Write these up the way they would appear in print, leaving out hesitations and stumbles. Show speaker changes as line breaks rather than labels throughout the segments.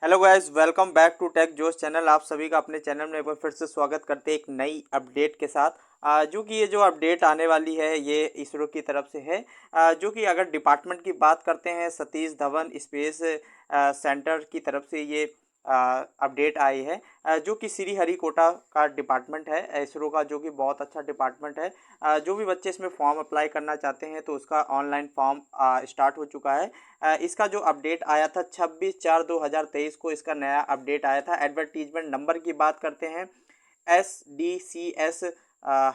Hello guys, welcome back to Tech Josh channel. आप सभी का अपने चैनल में एक बार फिर से स्वागत करते हैं एक नई अपडेट के साथ। जो कि ये जो अपडेट आने वाली है ये इसरो की तरफ से है। जो कि अगर डिपार्टमेंट की बात करते हैं, सतीश धवन स्पेस सेंटर की तरफ से ये अपडेट आई है। जो कि श्रीहरिकोटा का डिपार्टमेंट है इसरो का, जो कि बहुत अच्छा डिपार्टमेंट है। जो भी बच्चे इसमें फॉर्म अप्लाई करना चाहते हैं तो उसका ऑनलाइन फॉर्म स्टार्ट हो चुका है। इसका जो अपडेट आया था 26/4/2023 को इसका नया अपडेट आया था। एडवर्टीजमेंट नंबर की बात करते हैं SDCS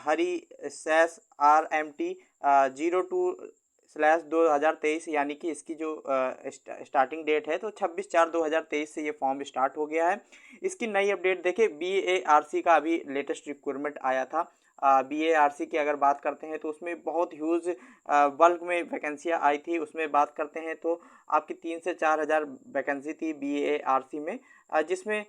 हरी सैस RMT 02/2023, यानी कि इसकी जो स्टार्टिंग डेट है तो 26/4/2023 से ये फॉर्म स्टार्ट हो गया है। इसकी नई अपडेट देखिए, BARC का अभी लेटेस्ट रिक्वायरमेंट आया था। BARC की अगर बात करते हैं तो उसमें बहुत ह्यूज बल्क में वैकेंसियाँ आई थी। उसमें बात करते हैं तो आपकी 3 से 4 हज़ार वैकेंसी थी BARC में। जिसमें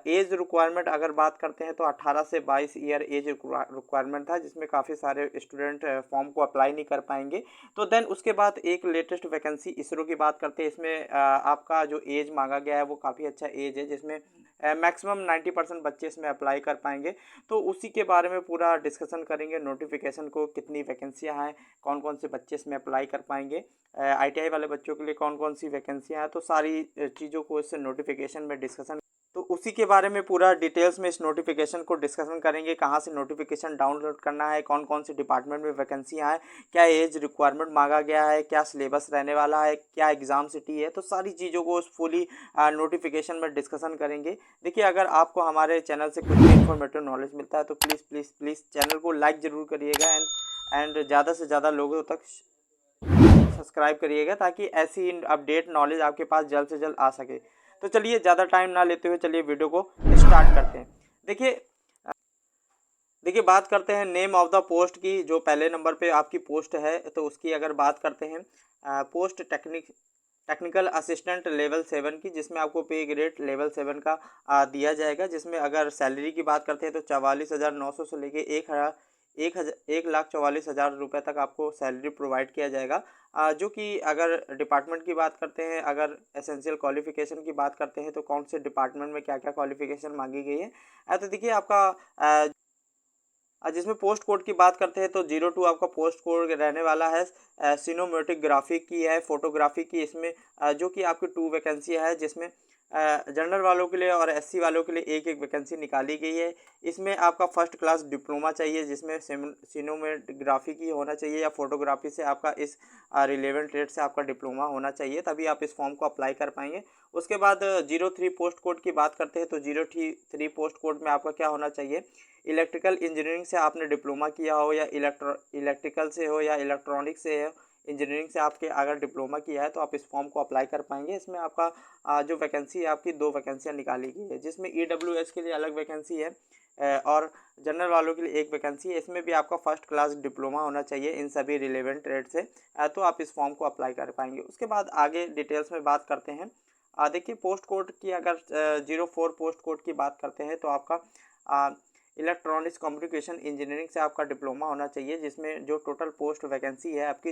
एज रिक्वायरमेंट अगर बात करते हैं तो 18 से 22 ईयर एज रिक्वायरमेंट था, जिसमें काफ़ी सारे स्टूडेंट फॉर्म को अप्लाई नहीं कर पाएंगे। तो देन उसके बाद एक लेटेस्ट वैकेंसी इसरो की बात करते हैं। इसमें आपका जो एज मांगा गया है वो काफ़ी अच्छा एज है, जिसमें मैक्सिमम 90% बच्चे इसमें अप्लाई कर पाएंगे। तो उसी के बारे में पूरा डिस्कशन करेंगे। नोटिफिकेशन को कितनी वैकेंसियाँ हैं, कौन कौन से बच्चे इसमें अप्लाई कर पाएंगे, ITI वाले बच्चों के लिए कौन कौन सी वैकेंसियाँ हैं, तो सारी चीज़ों को इस नोटिफिकेशन में डिस्कशन, तो उसी के बारे में पूरा डिटेल्स में इस नोटिफिकेशन को डिस्कशन करेंगे। कहाँ से नोटिफिकेशन डाउनलोड करना है, कौन कौन से डिपार्टमेंट में वैकेंसियाँ हैं, क्या एज रिक्वायरमेंट मांगा गया है, क्या सिलेबस रहने वाला है, क्या एग्ज़ाम सिटी है, तो सारी चीज़ों को उस फुली नोटिफिकेशन में डिस्कशन करेंगे। देखिए, अगर आपको हमारे चैनल से कुछ भी इन्फॉर्मेटिव नॉलेज मिलता है तो प्लीज़ प्लीज़ प्लीज़ चैनल को लाइक ज़रूर करिएगा एंड ज़्यादा से ज़्यादा लोगों तक सब्सक्राइब करिएगा, ताकि ऐसी अपडेट नॉलेज आपके पास जल्द से जल्द आ सके। तो चलिए, ज़्यादा टाइम ना लेते हुए चलिए वीडियो को स्टार्ट करते हैं। देखिए देखिए बात करते हैं नेम ऑफ द पोस्ट की। जो पहले नंबर पे आपकी पोस्ट है तो उसकी अगर बात करते हैं, पोस्ट टेक्निकल असिस्टेंट लेवल 7 की, जिसमें आपको पे ग्रेड लेवल 7 का दिया जाएगा। जिसमें अगर सैलरी की बात करते हैं तो 44,900 से लेके 1,44,000 रुपये तक आपको सैलरी प्रोवाइड किया जाएगा। जो कि अगर डिपार्टमेंट की बात करते हैं, अगर एसेंशियल क्वालिफिकेशन की बात करते हैं तो कौन से डिपार्टमेंट में क्या क्या क्वालिफिकेशन मांगी गई है। तो देखिए आपका जिसमें पोस्ट कोड की बात करते हैं तो 02 आपका पोस्ट कोड रहने वाला है। सिनोमेटोग्राफी की है, फोटोग्राफी की, इसमें जो कि आपकी 2 वैकेंसी है, जिसमें जनरल वालों के लिए और SC वालों के लिए एक एक वैकेंसी निकाली गई है। इसमें आपका फर्स्ट क्लास डिप्लोमा चाहिए, जिसमें सिनोमेटोग्राफी की होना चाहिए, या फोटोग्राफी से आपका इस रिलेवेंट ट्रेड से आपका डिप्लोमा होना चाहिए, तभी आप इस फॉर्म को अप्लाई कर पाएंगे। उसके बाद 03 पोस्ट कोड की बात करते हैं तो 03 पोस्ट कोड में आपका क्या होना चाहिए, इलेक्ट्रिकल इंजीनियरिंग से आपने डिप्लोमा किया हो, या इलेक्ट्रिकल से हो, या इलेक्ट्रॉनिक से हो, इंजीनियरिंग से आपके अगर डिप्लोमा किया है तो आप इस फॉर्म को अप्लाई कर पाएंगे। इसमें आपका जो वैकेंसी है, आपकी 2 वैकेंसियाँ निकाली गई है, जिसमें EWS के लिए अलग वैकेंसी है और जनरल वालों के लिए एक वैकेंसी है। इसमें भी आपका फर्स्ट क्लास डिप्लोमा होना चाहिए इन सभी रिलेवेंट ट्रेड से, तो आप इस फॉर्म को अप्लाई कर पाएंगे। उसके बाद आगे डिटेल्स में बात करते हैं। देखिए पोस्ट कोड की अगर 04 पोस्ट कोड की बात करते हैं तो आपका इलेक्ट्रॉनिक्स कम्युनिकेशन इंजीनियरिंग से आपका डिप्लोमा होना चाहिए। जिसमें जो टोटल पोस्ट वैकेंसी है आपकी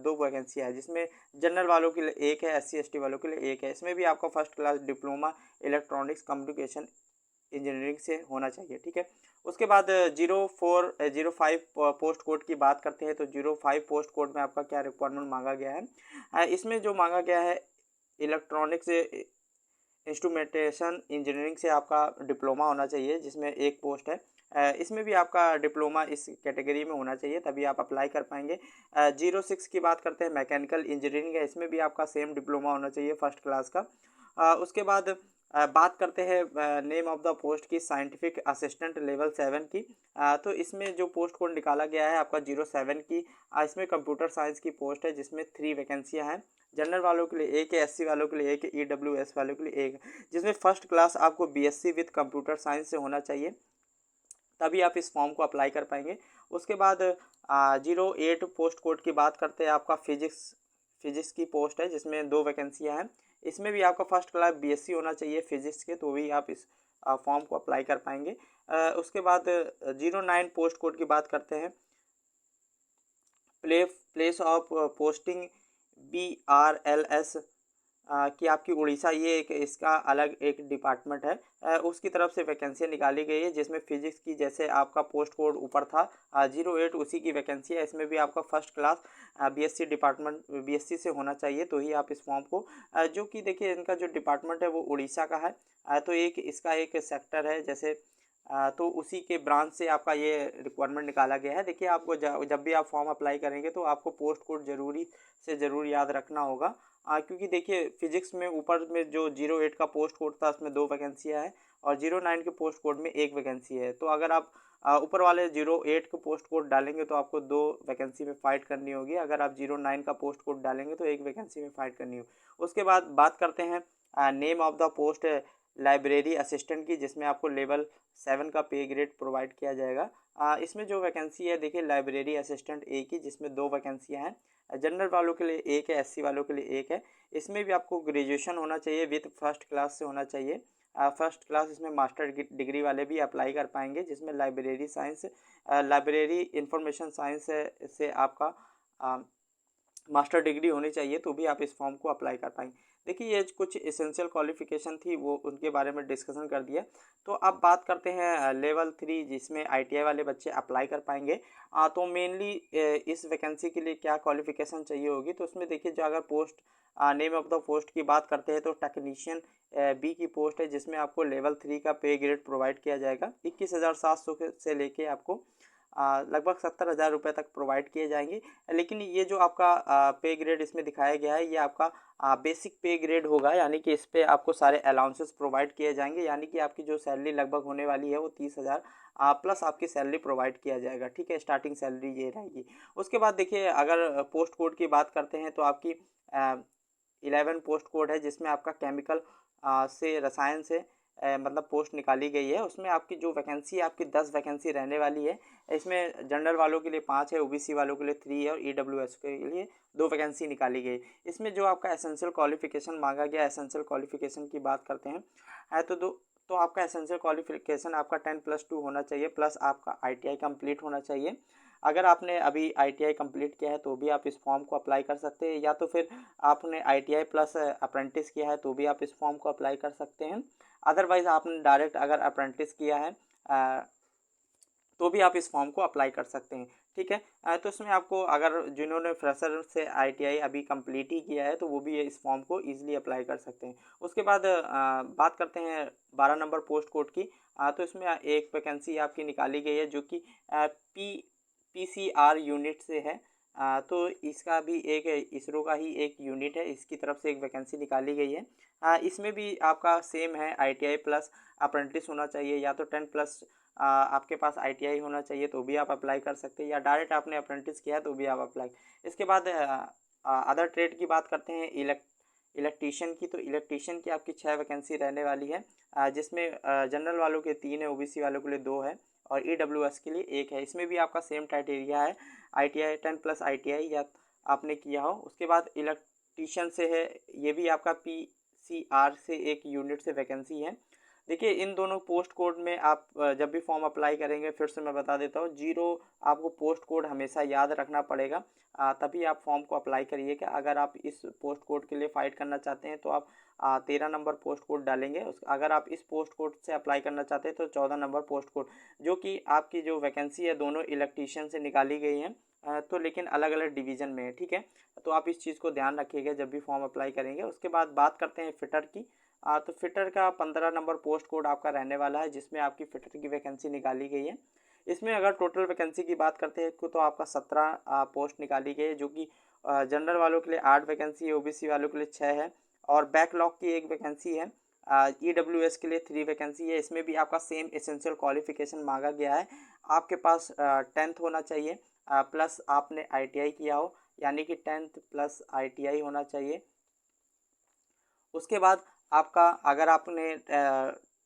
2 वैकेंसी है, जिसमें जनरल वालों के लिए एक है, SC ST वालों के लिए एक है। इसमें भी आपका first class diploma electronics communication engineering से होना चाहिए, ठीक है। उसके बाद 05 पोस्ट कोड की बात करते हैं तो 05 पोस्ट कोड में आपका क्या रिक्वायरमेंट मांगा गया है। इसमें जो मांगा गया है, इलेक्ट्रॉनिक्स इंस्ट्रूमेंटेशन इंजीनियरिंग से आपका डिप्लोमा होना चाहिए, जिसमें एक पोस्ट है। इसमें भी आपका डिप्लोमा इस कैटेगरी में होना चाहिए, तभी आप अप्लाई कर पाएंगे। 06 की बात करते हैं, मैकेनिकल इंजीनियरिंग है, इसमें भी आपका सेम डिप्लोमा होना चाहिए फर्स्ट क्लास का। उसके बाद बात करते हैं नेम ऑफ द पोस्ट की, साइंटिफिक असिस्टेंट लेवल 7 की। तो इसमें जो पोस्ट कोड निकाला गया है आपका 07 की, इसमें कंप्यूटर साइंस की पोस्ट है, जिसमें 3 वैकेंसियाँ हैं। जनरल वालों के लिए एक है, SC वालों के लिए एक है, EWS वालों के लिए एक है। जिसमें फर्स्ट क्लास आपको BSc विद कंप्यूटर साइंस से होना चाहिए, तभी आप इस फॉर्म को अप्लाई कर पाएंगे। उसके बाद 08 पोस्ट कोड की बात करते हैं, आपका फिजिक्स की पोस्ट है, जिसमें 2 वैकेंसियाँ हैं। इसमें भी आपका फर्स्ट क्लास BSc होना चाहिए फिजिक्स के, तो भी आप इस फॉर्म को अप्लाई कर पाएंगे। उसके बाद 09 पोस्ट कोड की बात करते हैं, प्लेस ऑफ पोस्टिंग BRLS कि आपकी उड़ीसा ये एक इसका अलग एक डिपार्टमेंट है, उसकी तरफ से वैकेंसी निकाली गई है, जिसमें फिजिक्स की जैसे आपका पोस्ट कोड ऊपर था 08, उसी की वैकेंसी है। इसमें भी आपका first class BSc department BSc से होना चाहिए, तो ही आप इस फॉर्म को जो कि देखिए इनका जो डिपार्टमेंट है वो उड़ीसा का है। तो एक इसका एक सेक्टर है जैसे, तो उसी के ब्रांच से आपका ये रिक्वायरमेंट निकाला गया है। देखिए आपको जब भी आप फॉर्म अप्लाई करेंगे तो आपको पोस्ट कोड ज़रूरी से ज़रूर याद रखना होगा, क्योंकि देखिए फिजिक्स में ऊपर में जो 08 का पोस्ट कोड था उसमें 2 वैकेंसियाँ हैं, और 09 के पोस्ट कोड में 1 वैकेंसी है। तो अगर आप ऊपर वाले 08 का पोस्ट कोड डालेंगे तो आपको 2 वैकेंसी में फ़ाइट करनी होगी, अगर आप 09 का पोस्ट कोड डालेंगे तो 1 वैकेंसी में फ़ाइट करनी होगी। उसके बाद बात करते हैं name of the post library assistant की, जिसमें आपको लेवल 7 का पे ग्रेड प्रोवाइड किया जाएगा। इसमें जो वैकेंसी है देखिए लाइब्रेरी असिस्टेंट ए की, जिसमें 2 वैकेंसियाँ हैं। जनरल वालों के लिए 1 है, एससी वालों के लिए 1 है। इसमें भी आपको ग्रेजुएशन होना चाहिए विथ फर्स्ट क्लास से होना चाहिए। फर्स्ट क्लास इसमें मास्टर डिग्री वाले भी अप्लाई कर पाएंगे, जिसमें library science library information science से आपका मास्टर डिग्री होनी चाहिए, तो भी आप इस फॉर्म को अप्लाई कर पाएंगे। देखिए ये कुछ एसेंशियल क्वालिफिकेशन थी, वो उनके बारे में डिस्कशन कर दिया। तो अब बात करते हैं लेवल 3, जिसमें आईटीआई वाले बच्चे अप्लाई कर पाएंगे। तो मेनली इस वैकेंसी के लिए क्या क्वालिफिकेशन चाहिए होगी, तो उसमें देखिए जो अगर post name of the post की बात करते हैं तो टेक्नीशियन बी की पोस्ट है, जिसमें आपको लेवल 3 का पे ग्रेड प्रोवाइड किया जाएगा। 21,700 से लेके आपको लगभग 70,000 रुपये तक प्रोवाइड किए जाएंगे। लेकिन ये जो आपका पे ग्रेड इसमें दिखाया गया है, ये आपका बेसिक पे ग्रेड होगा, यानी कि इस पे आपको सारे अलाउंसेस प्रोवाइड किए जाएंगे, यानी कि आपकी जो सैलरी लगभग होने वाली है वो 30,000 प्लस आपकी सैलरी प्रोवाइड किया जाएगा। ठीक है, स्टार्टिंग सैलरी ये रहेगी। उसके बाद देखिए अगर पोस्ट कोड की बात करते हैं तो आपकी 11 पोस्ट कोड है, जिसमें आपका केमिकल से रसायन से मतलब पोस्ट निकाली गई है। उसमें आपकी जो वैकेंसी है आपकी 10 वैकेंसी रहने वाली है। इसमें जनरल वालों के लिए 5 है, ओबीसी वालों के लिए 3 है, और ईडब्ल्यूएस के लिए 2 वैकेंसी निकाली गई। इसमें जो आपका एसेंशियल क्वालिफिकेशन मांगा गया, एसेंशियल क्वालिफिकेशन की बात करते हैं तो आपका एसेंशियल क्वालिफिकेशन आपका 10+2 होना चाहिए, प्लस आपका आईटीआई कंप्लीट होना चाहिए। अगर आपने अभी आईटीआई कंप्लीट किया है तो भी आप इस फॉर्म को अप्लाई कर सकते हैं, या तो फिर आपने आईटीआई प्लस अप्रेंटिस किया है तो भी आप इस फॉर्म को अप्लाई कर सकते हैं। अदरवाइज़ आपने डायरेक्ट अगर अप्रेंटिस किया है तो भी आप इस फॉर्म को अप्लाई कर सकते हैं। ठीक है, तो इसमें आपको अगर जिन्होंने फ्रेशर से आईटीआई अभी कंप्लीट ही किया है तो वो भी इस फॉर्म को ईजिली अप्लाई कर सकते हैं। उसके बाद बात करते हैं 12 नंबर पोस्ट कोड की। तो इसमें एक वैकेंसी आपकी निकाली गई है, जो कि पीसीआर यूनिट से है। तो इसका भी एक इसरो का ही एक यूनिट है, इसकी तरफ से एक वैकेंसी निकाली गई है। इसमें भी आपका सेम है, आईटीआई प्लस अप्रेंटिस होना चाहिए, या तो 10+ आपके पास आईटीआई होना चाहिए तो भी आप अप्लाई कर सकते हैं, या डायरेक्ट आपने अप्रेंटिस किया है तो भी आप अप्लाई। इसके बाद अदर ट्रेड की बात करते हैं इलेक्ट्रीशियन की। तो इलेक्ट्रीशियन की आपकी 6 वैकेंसी रहने वाली है, जिसमें जनरल वालों के 3 है, ओबीसी वालों के लिए 2 है, और ईडब्ल्यूएस के लिए 1 है। इसमें भी आपका सेम क्राइटेरिया है, आईटीआई 10+ आईटीआई या आपने किया हो। उसके बाद इलेक्ट्रीशियन से है, ये भी आपका पीसीआर से एक यूनिट से वैकेंसी है। देखिए इन दोनों पोस्ट कोड में आप जब भी फॉर्म अप्लाई करेंगे, फिर से मैं बता देता हूँ, 0 आपको पोस्ट कोड हमेशा याद रखना पड़ेगा, तभी आप फॉर्म को अप्लाई करिए। कि अगर आप इस पोस्ट कोड के लिए फ़ाइट करना चाहते हैं तो आप 13 नंबर पोस्ट कोड डालेंगे। अगर आप इस पोस्ट कोड से अप्लाई करना चाहते हैं तो 14 नंबर पोस्ट कोड, जो कि आपकी जो वैकेंसी है दोनों इलेक्ट्रीशियन से निकाली गई हैं, तो लेकिन अलग अलग डिवीज़न में है। ठीक है, तो आप इस चीज़ को ध्यान रखिएगा जब भी फॉर्म अप्लाई करेंगे। उसके बाद बात करते हैं फिटर की। तो फिटर का 15 नंबर पोस्ट कोड आपका रहने वाला है, जिसमें आपकी फिटर की वैकेंसी निकाली गई है। इसमें अगर टोटल वैकेंसी की बात करते हैं तो आपका 17 पोस्ट निकाली गई है, जो कि जनरल वालों के लिए 8 वैकेंसी है, ओबीसी वालों के लिए 6 है, और बैकलॉग की 1 वैकेंसी है। ईडब्ल्यूएस के लिए 3 वैकेंसी है। इसमें भी आपका सेम एसेंशियल क्वालिफिकेशन मांगा गया है, आपके पास 10th होना चाहिए, प्लस आपने आईटीआई किया हो, यानी कि 10th प्लस आईटीआई होना चाहिए। उसके बाद आपका अगर आपने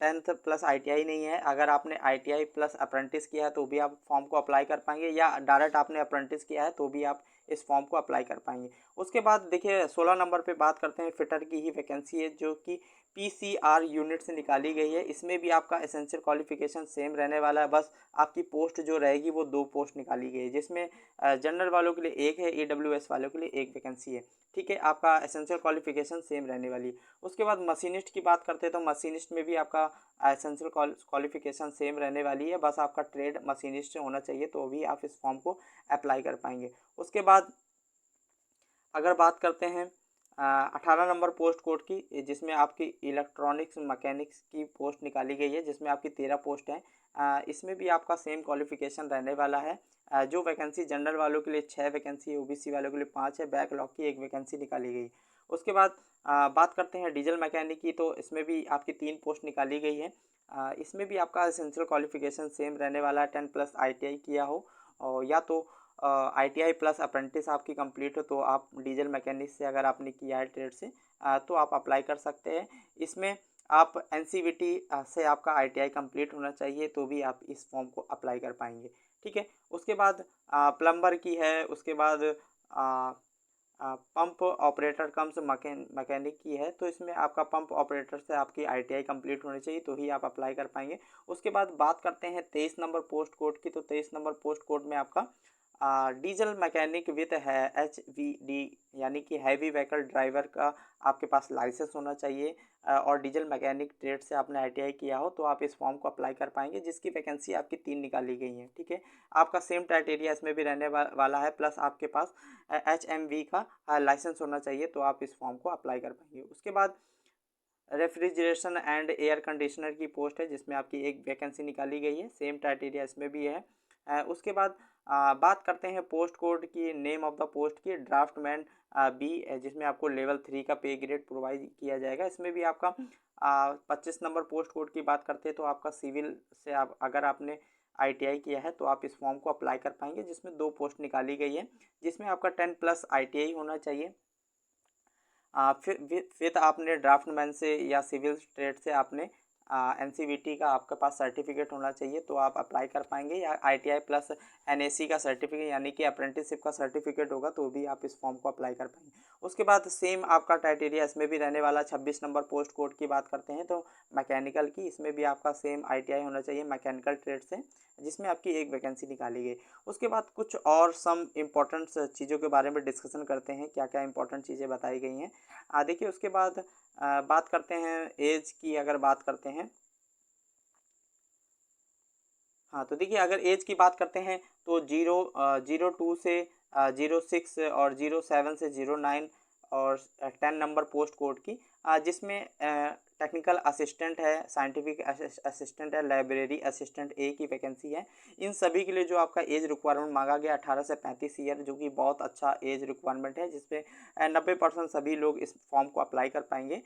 10th प्लस आईटीआई नहीं है, अगर आपने आईटीआई प्लस अप्रेंटिस किया है तो भी आप फॉर्म को अप्लाई कर पाएंगे, या डायरेक्ट आपने अप्रेंटिस किया है तो भी आप इस फॉर्म को अप्लाई कर पाएंगे। उसके बाद देखिए 16 नंबर पे बात करते हैं, फिटर की ही वैकेंसी है जो कि पीसीआर यूनिट से निकाली गई है। इसमें भी आपका एसेंशियल क्वालिफिकेशन सेम रहने वाला है, बस आपकी पोस्ट जो रहेगी वो 2 पोस्ट निकाली गई है, जिसमें जनरल वालों के लिए 1 है, ईडब्ल्यूएस वालों के लिए 1 वैकेंसी है। ठीक है, आपका एसेंशियल क्वालिफिकेशन सेम रहने वाली है। उसके बाद मशीनिस्ट की बात करते हैं तो मशीनिस्ट में भी आपका एसेंशियल क्वालिफिकेशन सेम रहने वाली है, बस आपका ट्रेड मशीनिस्ट होना चाहिए तो भी आप इस फॉर्म को अप्लाई कर पाएंगे। उसके बाद अगर बात करते हैं 18 नंबर पोस्ट कोड की, जिसमें आपकी इलेक्ट्रॉनिक्स मैकेनिक्स की पोस्ट निकाली गई है, जिसमें आपकी 13 पोस्ट हैं। इसमें भी आपका सेम क्वालिफिकेशन रहने वाला है। जो वैकेंसी जनरल वालों के लिए 6 वैकेंसी है, ओबीसी वालों के लिए 5 है, बैकलॉग की 1 वैकेंसी निकाली गई। उसके बाद बात करते हैं डीजल मैकेनिक की, तो इसमें भी आपकी 3 पोस्ट निकाली गई है। इसमें भी आपका एसेंशियल क्वालिफिकेशन सेम रहने वाला है, 10+ ITI किया हो और या तो ITI प्लस अप्रेंटिस आपकी कंप्लीट हो, तो आप डीजल मैकेनिक से अगर आपने किया है ट्रेड से तो आप अप्लाई कर सकते हैं। इसमें आप NCVT से आपका ITI कंप्लीट होना चाहिए तो भी आप इस फॉर्म को अप्लाई कर पाएंगे। ठीक है, उसके बाद प्लम्बर की है, उसके बाद पंप ऑपरेटर कम्स मैकेनिक की है, तो इसमें आपका पंप ऑपरेटर से आपकी ITI कंप्लीट होनी चाहिए तो ही आप अप्लाई कर पाएंगे। उसके बाद बात करते हैं 23 नंबर पोस्ट कोड की, तो 23 नंबर पोस्ट कोड में आपका डीजल मैकेनिक विथ है HVD यानी कि हैवी व्हीकल ड्राइवर का आपके पास लाइसेंस होना चाहिए और डीजल मैकेनिक ट्रेड से आपने ITI किया हो तो आप इस फॉर्म को अप्लाई कर पाएंगे, जिसकी वैकेंसी आपकी 3 निकाली गई है। ठीक है, आपका सेम क्राइटेरिया इसमें भी रहने वाला है, प्लस आपके पास HMV का लाइसेंस होना चाहिए तो आप इस फॉर्म को अप्लाई कर पाएंगे। उसके बाद रेफ्रिजरेशन एंड एयर कंडीशनर की पोस्ट है, जिसमें आपकी 1 वैकेंसी निकाली गई है, सेम क्राइटेरिया इसमें भी है। उसके बाद बात करते हैं पोस्ट कोड की, नेम ऑफ द पोस्ट की, ड्राफ्टमैन बी, जिसमें आपको लेवल 3 का पे ग्रेड प्रोवाइड किया जाएगा। इसमें भी आपका 25 नंबर पोस्ट कोड की बात करते हैं तो आपका सिविल से आप अगर आपने ITI किया है तो आप इस फॉर्म को अप्लाई कर पाएंगे, जिसमें 2 पोस्ट निकाली गई है, जिसमें आपका 10+ ITI होना चाहिए। फिर आपने ड्राफ्टमैन से या सिविल ट्रेड से आपने NCVT का आपके पास सर्टिफिकेट होना चाहिए तो आप अप्लाई कर पाएंगे, या ITI प्लस NAC का सर्टिफिकेट यानी कि अप्रेंटिसशिप का सर्टिफिकेट होगा तो भी आप इस फॉर्म को अप्लाई कर पाएंगे। उसके बाद सेम आपका क्राइटेरिया इसमें भी रहने वाला। 26 नंबर पोस्ट कोड की बात करते हैं तो मैकेनिकल की, इसमें भी आपका सेम ITI होना चाहिए मैकेनिकल ट्रेड से, जिसमें आपकी 1 वैकेंसी निकाली गई। उसके बाद कुछ और सम इम्पोर्टेंट चीज़ों के बारे में डिस्कशन करते हैं, क्या क्या इंपॉर्टेंट चीज़ें बताई गई हैं। देखिए उसके बाद बात करते हैं एज की, अगर बात करते हैं हाँ तो देखिए अगर एज की बात करते हैं तो 02 से 06 और 07 से 09 और 10 नंबर पोस्ट कोड की, जिसमें टेक्निकल असिस्टेंट है, साइंटिफिक असिस्टेंट है, लाइब्रेरी असिस्टेंट A की वैकेंसी है। इन सभी के लिए जो आपका एज रिक्वायरमेंट मांगा गया 18 से 35 ईयर, जो कि बहुत अच्छा एज रिक्वायरमेंट है, जिसपे 90% सभी लोग इस फॉर्म को अप्लाई कर पाएंगे।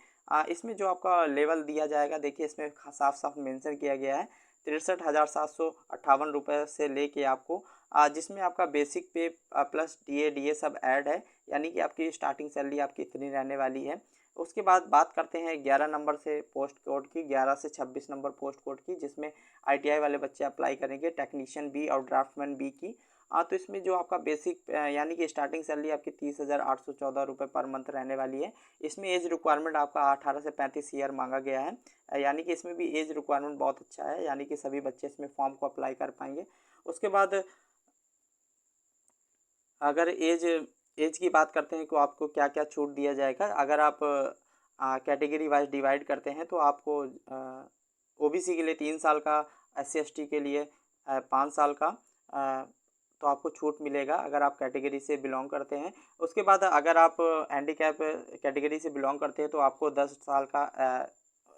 इसमें जो आपका लेवल दिया जाएगा, देखिए इसमें साफ साफ मेंशन किया गया है 63,758 से लेके आपको जिसमें आपका बेसिक पे प्लस DA सब ऐड है, यानी कि आपकी स्टार्टिंग सैलरी आपकी इतनी रहने वाली है। उसके बाद बात करते हैं 11 नंबर से पोस्ट कोड की, 11 से 26 नंबर पोस्ट कोड की, जिसमें ITI वाले बच्चे अप्लाई करेंगे, टेक्नीशियन B और ड्राफ्टमैन B की। तो इसमें जो आपका बेसिक यानी कि स्टार्टिंग सैलरी आपकी 30,814 रुपये पर मंथ रहने वाली है। इसमें एज रिक्वायरमेंट आपका 18 से 35 ईयर मांगा गया है, यानी कि इसमें भी एज रिक्वायरमेंट बहुत अच्छा है, यानी कि सभी बच्चे इसमें फॉर्म को अप्लाई कर पाएंगे। उसके बाद अगर एज की बात करते हैं तो आपको क्या क्या छूट दिया जाएगा, अगर आप कैटेगरी वाइज डिवाइड करते हैं तो आपको OBC के लिए 3 साल का, SC ST के लिए 5 साल का तो आपको छूट मिलेगा अगर आप कैटेगरी से बिलोंग करते हैं। उसके बाद अगर आप हैंडीकैप कैटेगरी से बिलोंग करते हैं तो आपको 10 साल का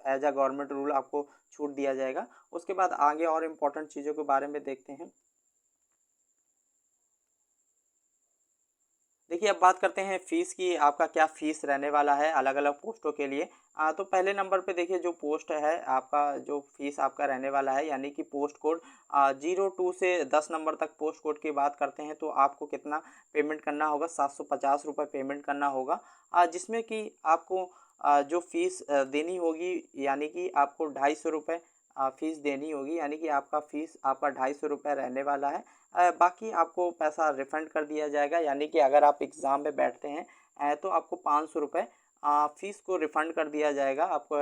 एज अ गवर्नमेंट रूल आपको छूट दिया जाएगा। उसके बाद आगे और इम्पोर्टेंट चीज़ों के बारे में देखते हैं। देखिए अब बात करते हैं फ़ीस की, आपका क्या फ़ीस रहने वाला है अलग अलग पोस्टों के लिए। तो पहले नंबर पे देखिए जो पोस्ट है आपका, जो फ़ीस आपका रहने वाला है, यानी कि पोस्ट कोड 02 से 10 नंबर तक पोस्ट कोड की बात करते हैं तो आपको कितना पेमेंट करना होगा, 750 रुपये पेमेंट करना होगा, जिसमें कि आपको जो फ़ीस देनी होगी, यानी कि आपको 250 रुपये फ़ीस देनी होगी, यानी कि आपका फ़ीस आपका 250 रुपये रहने वाला है। बाकी आपको पैसा रिफ़ंड कर दिया जाएगा, यानी कि अगर आप एग्ज़ाम में बैठते हैं तो आपको 500 रुपये फ़ीस को रिफ़ंड कर दिया जाएगा। आपको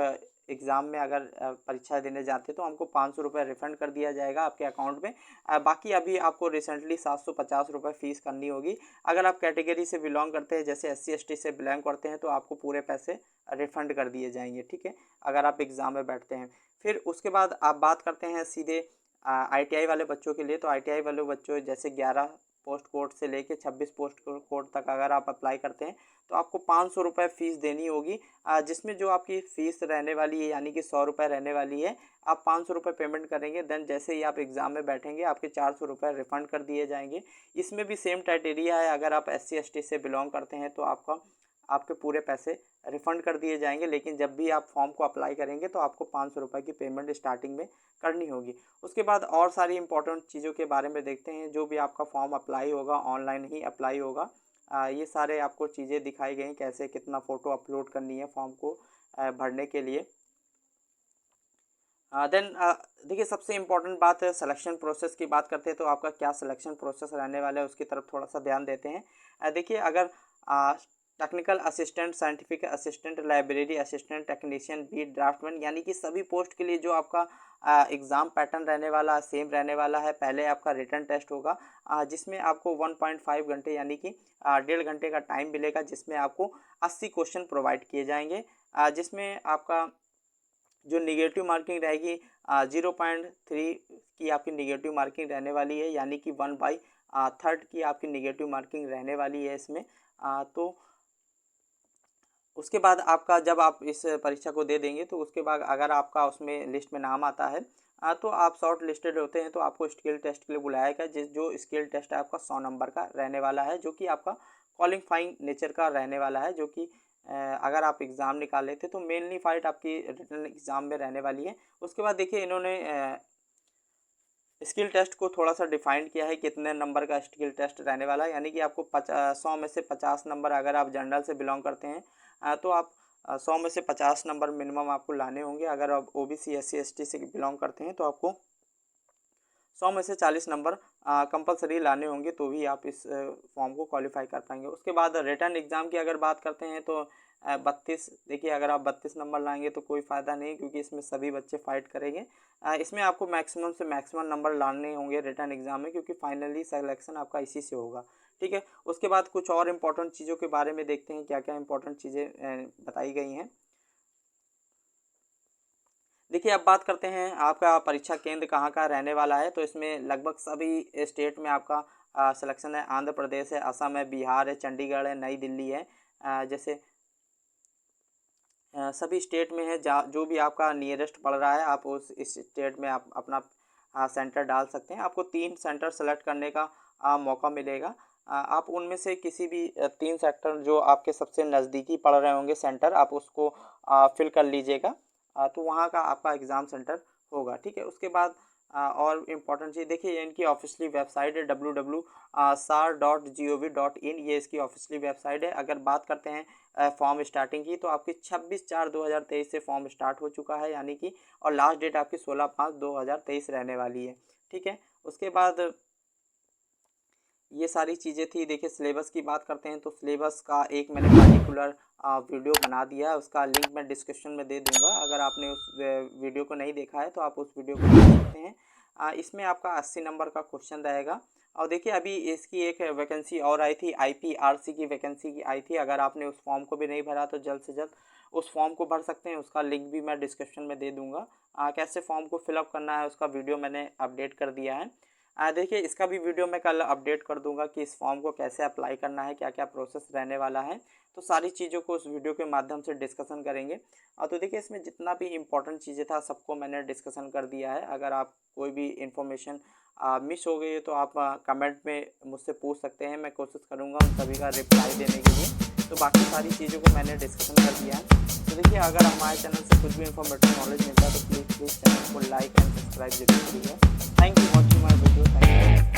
एग्ज़ाम में अगर परीक्षा देने जाते तो हमको 500 रुपये रिफ़ंड कर दिया जाएगा आपके अकाउंट में। बाकी अभी आपको रिसेंटली 750 रुपये फ़ीस करनी होगी। अगर आप कैटेगरी से बिलोंग करते हैं, जैसे SC ST से बिलोंग करते हैं, तो आपको पूरे पैसे रिफ़ंड कर दिए जाएंगे, ठीक है, अगर आप एग्ज़ाम में बैठते हैं। फिर उसके बाद आप बात करते हैं सीधे ITI वाले बच्चों के लिए। तो ITI वाले बच्चों जैसे 11 पोस्ट कोड से लेके 26 पोस्ट कोड तक अगर आप अप्लाई करते हैं तो आपको 500 रुपये फ़ीस देनी होगी, जिसमें जो आपकी फ़ीस रहने वाली है यानी कि 100 रुपये रहने वाली है। आप 500 रुपये पेमेंट करेंगे, देन जैसे ही आप एग्ज़ाम में बैठेंगे आपके 400 रुपये रिफ़ंड कर दिए जाएंगे। इसमें भी सेम क्राइटेरिया है, अगर आप SC ST से बिलोंग करते हैं तो आपके पूरे पैसे रिफ़ंड कर दिए जाएंगे। लेकिन जब भी आप फॉर्म को अप्लाई करेंगे तो आपको 500 रुपये की पेमेंट स्टार्टिंग में करनी होगी। उसके बाद और सारी इंपॉर्टेंट चीज़ों के बारे में देखते हैं। जो भी आपका फॉर्म अप्लाई होगा ऑनलाइन ही अप्लाई होगा। ये सारे आपको चीज़ें दिखाई गई, कैसे कितना फ़ोटो अपलोड करनी है फॉर्म को भरने के लिए। देन देखिए, सबसे इम्पोर्टेंट बात है सिलेक्शन प्रोसेस की बात करते हैं। तो आपका क्या सिलेक्शन प्रोसेस रहने वाला है उसकी तरफ थोड़ा सा ध्यान देते हैं। देखिए, अगर technical assistant, scientific assistant, library assistant, technician, beat draftsman, यानी कि सभी पोस्ट के लिए जो आपका एग्ज़ाम पैटर्न रहने वाला है सेम रहने वाला है। पहले आपका रिटन टेस्ट होगा, जिसमें आपको 1.5 घंटे यानी कि 1.5 घंटे का टाइम मिलेगा, जिसमें आपको 80 क्वेश्चन प्रोवाइड किए जाएंगे, जिसमें आपका जो निगेटिव मार्किंग रहेगी 0.3 की आपकी निगेटिव मार्किंग रहने वाली है, यानी कि 1/3 की आपकी निगेटिव मार्किंग रहने वाली है इसमें। तो उसके बाद आपका जब आप इस परीक्षा को दे देंगे तो उसके बाद अगर आपका उसमें लिस्ट में नाम आता है तो आप शॉर्ट लिस्टेड होते हैं, तो आपको स्किल टेस्ट के लिए बुलाया गया, जो स्किल टेस्ट है आपका 100 नंबर का रहने वाला है, जो कि आपका क्वालिफाइंग नेचर का रहने वाला है, जो कि अगर आप एग्ज़ाम निकाल लेते तो मेनली फाइट आपकी रिटन एग्ज़ाम में रहने वाली है। उसके बाद देखिए, इन्होंने स्किल टेस्ट को थोड़ा सा डिफाइन किया है, कितने नंबर का स्किल टेस्ट रहने वाला है, यानी कि आपको 100 में से 50 नंबर, अगर आप जनरल से बिलोंग करते हैं तो आप 100 में से 50 नंबर मिनिमम आपको लाने होंगे। अगर आप OBC SC ST से बिलोंग करते हैं तो आपको 100 में से 40 नंबर कंपलसरी लाने होंगे, तो भी आप इस फॉर्म को क्वालिफाई कर पाएंगे। उसके बाद रिटन एग्ज़ाम की अगर बात करते हैं तो 32, देखिए अगर आप 32 नंबर लाएंगे तो कोई फ़ायदा नहीं, क्योंकि इसमें सभी बच्चे फाइट करेंगे। इसमें आपको मैक्सिमम से मैक्सिमम नंबर लाने होंगे रिटन एग्ज़ाम में, क्योंकि फाइनली सिलेक्शन आपका इसी से होगा, ठीक है। उसके बाद कुछ और इम्पोर्टेंट चीज़ों के बारे में देखते हैं, क्या क्या इंपॉर्टेंट चीज़ें बताई गई हैं। देखिए, अब बात करते हैं आपका परीक्षा केंद्र कहाँ का रहने वाला है। तो इसमें लगभग सभी स्टेट में आपका सिलेक्शन है। आंध्र प्रदेश है, असम है, बिहार है, चंडीगढ़ है, नई दिल्ली है, जैसे सभी स्टेट में है। जो भी आपका नियरेस्ट पड़ रहा है आप उस इस स्टेट में आप अपना सेंटर डाल सकते हैं। आपको 3 सेंटर सेलेक्ट करने का मौका मिलेगा। आप उनमें से किसी भी 3 सेक्टर जो आपके सबसे नज़दीकी पड़ रहे होंगे सेंटर, आप उसको फिल कर लीजिएगा, तो वहाँ का आपका एग्ज़ाम सेंटर होगा, ठीक है। उसके बाद और इम्पॉर्टेंट चीज़ देखिए, इनकी ऑफिशियली वेबसाइट है www.sar.gov.in, ये इसकी ऑफिशियली वेबसाइट है। अगर बात करते हैं फॉर्म स्टार्टिंग की, तो आपकी 26/4/2023 से फॉर्म स्टार्ट हो चुका है, यानी कि, और लास्ट डेट आपकी 16/5/2023 रहने वाली है, ठीक है। उसके बाद ये सारी चीज़ें थी। देखिए, सिलेबस की बात करते हैं तो सिलेबस का एक मैंने पर्टिकुलर वीडियो बना दिया है, उसका लिंक मैं डिस्क्रिप्शन में दे दूंगा। अगर आपने उस वीडियो को नहीं देखा है तो आप उस वीडियो को देख सकते हैं। इसमें आपका 80 नंबर का क्वेश्चन रहेगा। और देखिए, अभी इसकी एक वैकेंसी और आई थी, IPRC की वैकेंसी की आई थी। अगर आपने उस फॉर्म को भी नहीं भरा तो जल्द से जल्द उस फॉर्म को भर सकते हैं, उसका लिंक भी मैं डिस्क्रिप्शन में दे दूँगा। कैसे फॉर्म को फिलअप करना है उसका वीडियो मैंने अपडेट कर दिया है। देखिए, इसका भी वीडियो मैं कल अपडेट कर दूंगा कि इस फॉर्म को कैसे अप्लाई करना है, क्या क्या प्रोसेस रहने वाला है। तो सारी चीज़ों को उस वीडियो के माध्यम से डिस्कशन करेंगे। तो देखिए, इसमें जितना भी इम्पोर्टेंट चीज़ें था सबको मैंने डिस्कशन कर दिया है। अगर आप कोई भी इन्फॉर्मेशन मिस हो गई है तो आप कमेंट में मुझसे पूछ सकते हैं, मैं कोशिश करूँगा उन सभी का रिप्लाई देने के लिए। तो बाकी सारी चीज़ों को मैंने डिस्कशन कर दिया है। तो देखिए, अगर हमारे चैनल से कुछ भी इन्फॉर्मेटिव नॉलेज मिलता है तो प्लीज़ चैनल को लाइक एंड सब्सक्राइब जरूर करिएगा। Thank you watching my video. Thank you.